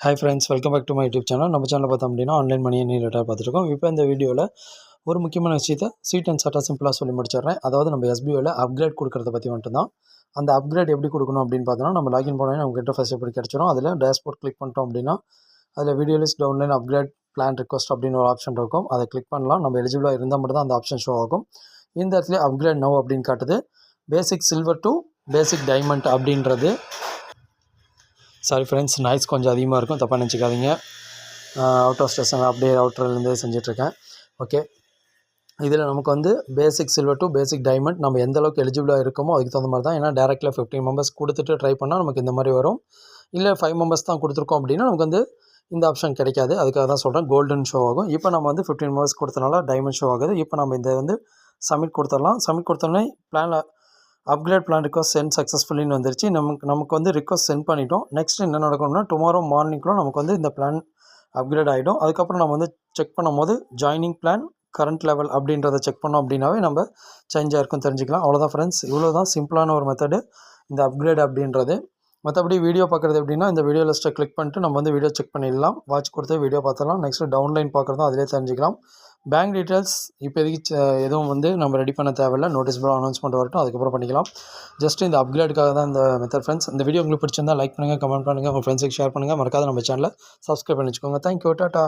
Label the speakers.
Speaker 1: Hi friends, welcome back to my YouTube channel. நம்ம சேனலில் பார்த்தோம் அப்படின்னா ஆன்லைன் மணி ரிலேட்டாக பார்த்துருக்கோம். இப்போ இந்த வீடியோவில் ஒரு முக்கியமான விஷயத்தை ஸ்வீட் அண்ட் சாட்டாக சிம்பிளாக சொல்லி முடிச்சிடுறேன். அதாவது நம்ம எஸ்பிஓவில் அப்கிரேட் கொடுக்குறத பற்றி மட்டும்தான். அந்த அப்கிரேட் எப்படி கொடுக்கணும் அப்படின்னு பார்த்தோன்னா, நம்ம லாகின் பண்ணோன்னே நமக்கு இன்டர்ஃபேஸ் எப்படி கிடச்சிரும். அதில் டேஷ்போர்ட் கிளிக் பண்ணிட்டோம் அப்படின்னா அதில் video list downline upgrade plan request அப்படின்னு ஒரு ஆப்ஷன் இருக்கும். அதை கிளிக் பண்ணலாம். நம்ம எலிஜிபிளாக இருந்தால் மட்டும் தான் அந்த ஆப்ஷன் ஷோ ஆகும். இந்த இடத்துல அப்கிரேட் நவ் அப்படின்னு காட்டுது. பேசிக் சில்வர் டு பேசிக் டைமண்ட் அப்படின்றது. சாரி ஃப்ரெண்ட்ஸ், நாய்ஸ் கொஞ்சம் அதிகமாக இருக்கும், தப்பாக நினச்சிக்காதீங்க. அவுட் ஆஃப் ஸ்டேஷன் அப்படியே அவுட்டர்லேருந்தே செஞ்சிட்ருக்கேன். ஓகே, இதில் நமக்கு வந்து பேசிக் சில்வர் டு பேசிக் டைமண்ட் நம்ம எந்த அளவுக்கு எலிஜிபிளாக இருக்கோமோ அதுக்கு தகுந்த மாதிரி தான். ஏன்னா டேரெக்டில் 15 மெம்பர்ஸ் கொடுத்துட்டு ட்ரை பண்ணால் நமக்கு இந்த மாதிரி வரும். இல்லை 5 மெம்பர்ஸ் தான் கொடுத்துருக்கோம் அப்படின்னா நமக்கு வந்து இந்த ஆப்ஷன் கிடைக்காது. அதுக்காக தான் சொல்கிறேன், கோல்டன் ஷோ ஆகும். இப்போ நம்ம வந்து 15 மெம்பர்ஸ் கொடுத்தனால டைமண்ட் ஷோ ஆகுது. இப்போ நம்ம இந்த வந்து சப்மிட் கொடுத்துடலாம். சப்மிட் கொடுத்தோடனே plan upgrade plan request sent சக்ஸஸ்ஃபுல்லின்னு வந்துருச்சு. நமக்கு வந்து ரிக்வஸ்ட் சென்ட் பண்ணிட்டோம். நெக்ஸ்ட் என்ன நடக்கணும்னா டுமாரோ மார்னிங்குள்ள நமக்கு வந்து இந்த பிளான் அப்கிரேட் ஆகிடும். அதுக்கப்புறம் நம்ம வந்து செக் பண்ணும்போது ஜாயினிங் பிளான் கரண்ட் லெவல் அப்படின்றத செக் பண்ணோம் அப்படின்னாவே நம்ம சேஞ்ச் ஆகிருக்கும் தெரிஞ்சுக்கலாம். அவ்வளோதான் ஃப்ரெண்ட்ஸ், இவ்வளோ தான் சிம்பிளான ஒரு மெத்தடு இந்த அப்கிரேட் அப்படின்றது. மற்றபடி வீடியோ பார்க்குறது எப்படின்னா, இந்த வீடியோ லிஸ்ட்டை கிளிக் பண்ணிட்டு நம்ம வந்து வீடியோ செக் பண்ணிடலாம். வாட்ச் கொடுத்து வீடியோ பார்த்துடலாம். நெக்ஸ்ட்டு டவுன்லைன் பார்க்குறதும் அதிலே தெரிஞ்சுக்கலாம். பேங்க் டீட்டெயில்ஸ் இப்போதைக்கு எதுவும் வந்து நம்ம ரெடி பண்ண தேவையில்லை. நோட்டீஸ் போர்டு அனௌன்ஸ்மெண்ட் வரட்டும், அதுக்கப்புறம் பண்ணிக்கலாம். ஜஸ்ட் இந்த அப்கிரேடுக்காக தான் இந்த மெத்தட் ஃப்ரெண்ட்ஸ். இந்த வீடியோ உங்களுக்கு பிடிச்சிருந்தா லைக் பண்ணுங்கள், கமெண்ட் பண்ணுங்கள், உங்கள் ஃப்ரெண்ட்ஸுக்கு ஷேர் பண்ணுங்கள். மறக்காத நம்ம சேனலை சப்ஸ்கிரைப் பண்ணி வச்சுக்கோங்க. Thank you, tata.